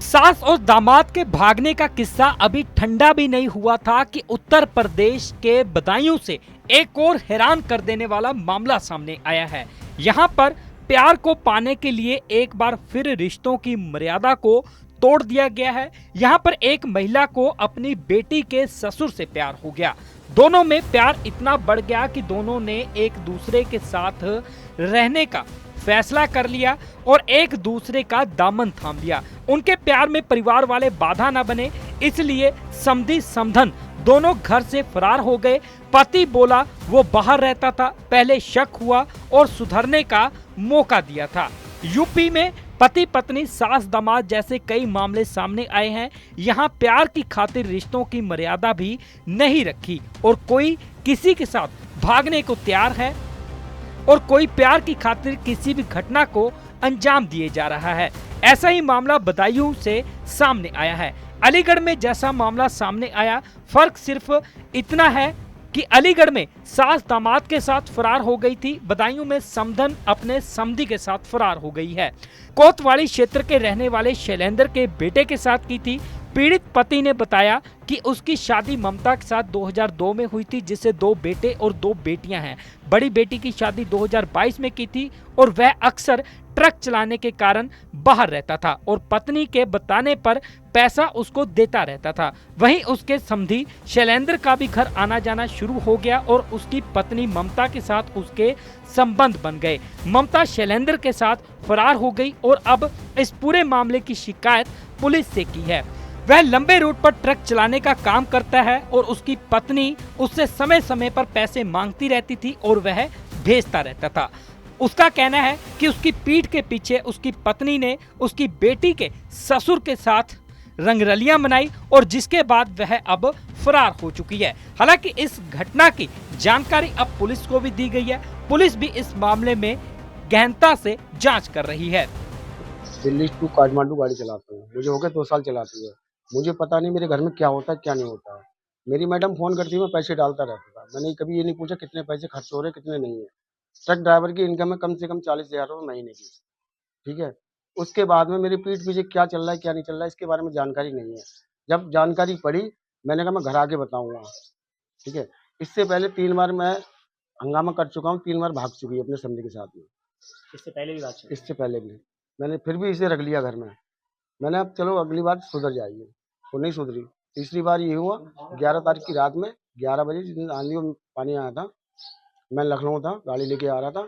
सास और दामाद के भागने का किस्सा अभी ठंडा भी नहीं हुआ था कि उत्तर प्रदेश के बदायूं से एक और हैरान कर देने वाला मामला सामने आया है। यहाँ पर प्यार को पाने के लिए एक बार फिर रिश्तों की मर्यादा को तोड़ दिया गया है। यहाँ पर एक महिला को अपनी बेटी के ससुर से प्यार हो गया। दोनों में प्यार इतना बढ़ गया कि दोनों ने एक दूसरे के साथ रहने का फैसला कर लिया और एक दूसरे का दामन थाम लिया। उनके प्यार में परिवार वाले बाधा न बने, इसलिए समधी समधन दोनों घर से फरार हो गए। पति बोला वो बाहर रहता था, पहले शक हुआ और सुधरने का मौका दिया था। यूपी में पति पत्नी सास दामाद जैसे कई मामले सामने आए हैं। यहाँ प्यार की खातिर रिश्तों की मर्यादा भी नहीं रखी और कोई किसी के साथ भागने को तैयार है और कोई प्यार की खातिर किसी भी घटना को अंजाम दिए जा रहा है। ऐसा ही मामला बदायूं से सामने आया है। अलीगढ़ में जैसा मामला सामने आया, फर्क सिर्फ इतना है कि अलीगढ़ में सास दामाद के साथ फरार हो गई थी, बदायूं में समधन अपने समधी के साथ फरार हो गई है। कोतवाली क्षेत्र के रहने वाले शैलेंद्र के बेटे के साथ की थी। पीड़ित पति ने बताया कि उसकी शादी ममता के साथ 2002 में हुई थी, जिससे 2 बेटे और 2 बेटियां हैं। बड़ी बेटी की शादी 2022 में की थी और वह अक्सर ट्रक चलाने के कारण बाहर रहता था और पत्नी के बताने पर पैसा उसको देता रहता था। वहीं उसके समधी शैलेंद्र का भी घर आना जाना शुरू हो गया और उसकी पत्नी ममता के साथ उसके संबंध बन गए। ममता शैलेंद्र के साथ फरार हो गई और अब इस पूरे मामले की शिकायत पुलिस से की है। वह लंबे रूट पर ट्रक चलाने का काम करता है और उसकी पत्नी उससे समय समय पर पैसे मांगती रहती थी और वह भेजता रहता था। उसका कहना है कि उसकी पीठ के पीछे उसकी पत्नी ने उसकी बेटी के ससुर के साथ रंगरलियां मनाई और जिसके बाद वह अब फरार हो चुकी है। हालांकि इस घटना की जानकारी अब पुलिस को भी दी गई है। पुलिस भी इस मामले में गहनता से जांच कर रही है। दिल्ली टू काठमांडू गाड़ी चलाता हूँ। मुझे हो गए 2 साल चलाते हुए। मुझे पता नहीं मेरे घर में क्या होता है क्या नहीं होता है। मेरी मैडम फ़ोन करती है, मैं पैसे डालता रहता था। मैंने कभी ये नहीं पूछा कितने पैसे खर्च हो रहे हैं कितने नहीं है। ट्रक ड्राइवर की इनकम है कम से कम 40,000 रुपये महीने की, ठीक है। उसके बाद में मेरी पीठ पीछे क्या चल रहा है क्या नहीं चल रहा है इसके बारे में जानकारी नहीं है। जब जानकारी पड़ी मैंने कहा मैं घर आके बताऊंगा, ठीक है। इससे पहले 3 बार मैं हंगामा कर चुका हूँ, 3 बार भाग चुकी है अपने समधी के साथ में। इससे पहले भी बात चली? इससे पहले भी मैंने फिर भी इसे रख लिया घर में। मैंने अब चलो अगली बार सुधर जाएगी, वो नहीं सुधरी। तीसरी बार ये हुआ 11 तारीख की रात में 11 बजे जिस दिन आंधी और पानी आया था, मैं लखनऊ था, गाड़ी लेके आ रहा था।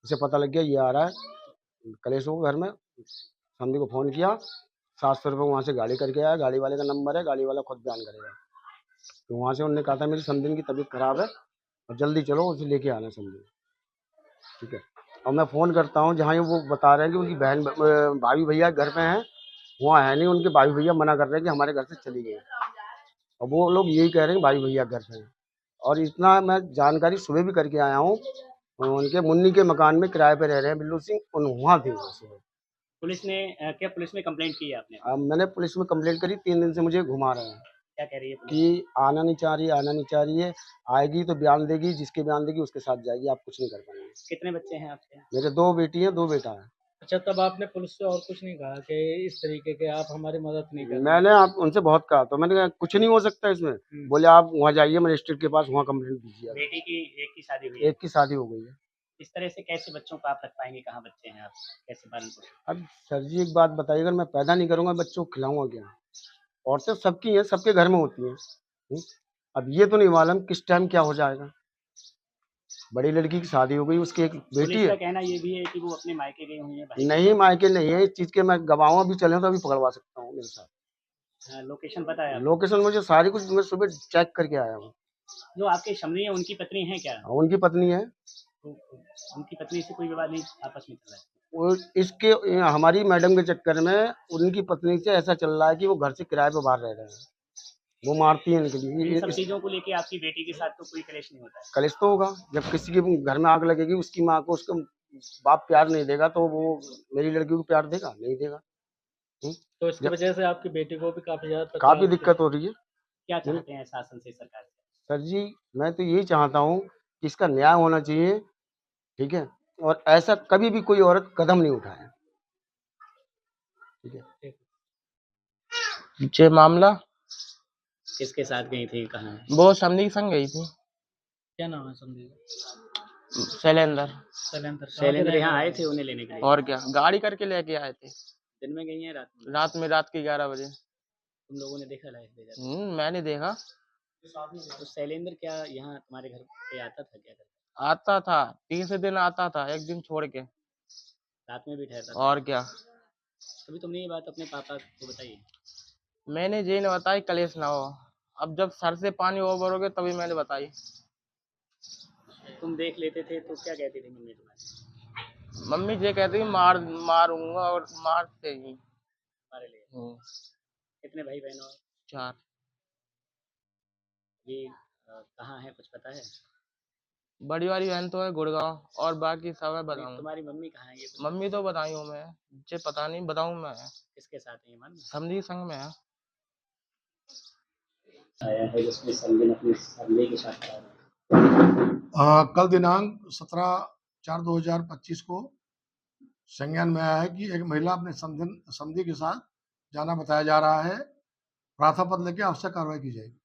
उसे पता लग गया ये आ रहा है कलेश हो घर में। समधी को फ़ोन किया, 700 रुपये वहाँ से गाड़ी करके आया। गाड़ी वाले का नंबर है, गाड़ी वाला खुद बयान करेगा। तो वहाँ से उन्होंने कहा था मेरी समधी की तबीयत खराब है और जल्दी चलो उसे लेके आना समधी, ठीक है। और मैं फ़ोन करता हूँ जहाँ वो बता रहे हैं कि उनकी बहन भाभी भैया घर पे हैं, वहाँ है नहीं। उनके भाई भैया मना कर रहे हैं कि हमारे घर से चली गई और वो लोग यही कह रहे हैं कि भाई भैया घर पे हैं। और इतना मैं जानकारी सुबह भी करके आया हूँ, उनके मुन्नी के मकान में किराए पे रह रहे हैं बिल्लू सिंह, वहाँ थे वो सुबह। पुलिस ने क्या पुलिस में कंप्लेंट की है आपने? अब मैंने पुलिस में कंप्लेंट करी, 3 दिन से मुझे घुमा रहे हैं क्या कह रही है पुलिस? कि आना नहीं चाह रही है, आना नहीं चाह रही है। आएगी तो बयान देगी, जिसके बयान देगी उसके साथ जाएगी, आप कुछ नहीं कर पाएंगे। कितने बच्चे हैं आपके? मेरे 2 बेटी हैं 2 बेटा है। अच्छा, तब आपने पुलिस से और कुछ नहीं कहा कि इस तरीके के आप हमारी मदद नहीं कर मैंने आप उनसे बहुत कहा तो मैंने कहा कुछ नहीं हो सकता इसमें। बोले आप वहाँ जाइए मजिस्ट्रेट के पास, वहाँ कंप्लेंट दीजिए। बेटी की एक की शादी हुई है। एक की शादी हो गई है। इस तरह से कैसे बच्चों को आप रख पाएंगे? कहाँ बच्चे हैं आप? कैसे पालन पोषण? अब सर जी एक बात बताइए, अगर मैं पैदा नहीं करूँगा बच्चों को खिलाऊंगा क्या? औरतें सबकी हैं, सबके घर में होती हैं। अब ये तो नहीं मालूम किस टाइम क्या हो जाएगा। बड़ी लड़की की शादी हो गई, उसकी एक बेटी पुलिस का है। कहना ये भी है कि वो अपने मायके गई हुई है भाई। नहीं मायके नहीं है, इस चीज़ के मैं गवाह भी चले तो अभी पकड़वा सकता हूँ मेरे साथ। लोकेशन पता है आपको? लोकेशन मुझे सारी कुछ मैं सुबह चेक करके आया हूँ। जो आपके समधी है उनकी पत्नी है क्या? उनकी पत्नी है। तो उनकी पत्नी से कोई विवाद नहीं आपस में चल रहा है? वो इसके हमारी मैडम के चक्कर में उनकी पत्नी से ऐसा चल रहा है कि वो घर से किराए पे बाहर रह रहे हैं। वो मारती है इनके लिए। इन सब चीजों को लेके आपकी बेटी के साथ तो कोई कलेश नहीं होता है? कलेश तो होगा, जब किसी के घर में आग लगेगी, उसकी माँ को उसका बाप प्यार नहीं देगा तो वो मेरी लड़की को प्यार देगा? नहीं देगा। तो इसकी वजह से आपकी बेटी को भी काफी ज्यादा काफी दिक्कत हो रही है। क्या चाहते हैं शासन से, सरकार से? सर जी मैं तो यही चाहता हूँ कि इसका न्याय होना चाहिए, ठीक है। और ऐसा कभी भी कोई औरत कदम नहीं उठाए, ठीक है। ये मामला किसके साथ गई थी, कहाँ? वो समधी के संग गई थी, क्या नाम है संदीप? शैलेंद्र। शैलेंद्र। कहाँ पे शैलेंद्र रहने यहाँ आए वाले थे उन्हें लेने के लिए? और क्या, गाड़ी करके लेके आए थे, दिन में गई हैं, रात में? रात के 11 बजे। तुम लोगों ने देखा लाइफ ले जाते? मैंने देखा। तो शैलेंद्र क्या यहाँ तुम्हारे घर पे आता था, क्या करता? आता था, तीसरे दिन आता था, एक दिन छोड़ के। रात में भी ठहरता था? और क्या। कभी तुमने ये बात अपने पापा को बताई? मैंने जी ने बताई, कलेश ना हो। अब जब सर से पानी ओवर हो गया तभी मैंने बताई। तुम देख लेते थे तो क्या कहती थी मम्मी तुम्हारी? मम्मी ये कहती मारूंगा और मारते ही। तुम्हारे लिए? कितने भाई बहन हो? 4। ये कहाँ है, कुछ पता है? बड़ी वाली बहन तो है गुड़गांव, और बाकी सब है बताऊं। तुम्हारी मम्मी कहाँ है ये? मम्मी तो बताई हूँ मैं, मुझे पता नहीं, बताऊं मैं। किसके साथ है ये मालूम? समधी संग में है। आया है जिसमें संजय अपने संजय के साथ आया है। कल दिनांक 17/4/2025 को संज्ञान में आया है कि एक महिला अपने समधी के साथ जाना बताया जा रहा है। प्रार्थना पत्र लेके आवश्यक कार्रवाई की जाएगी।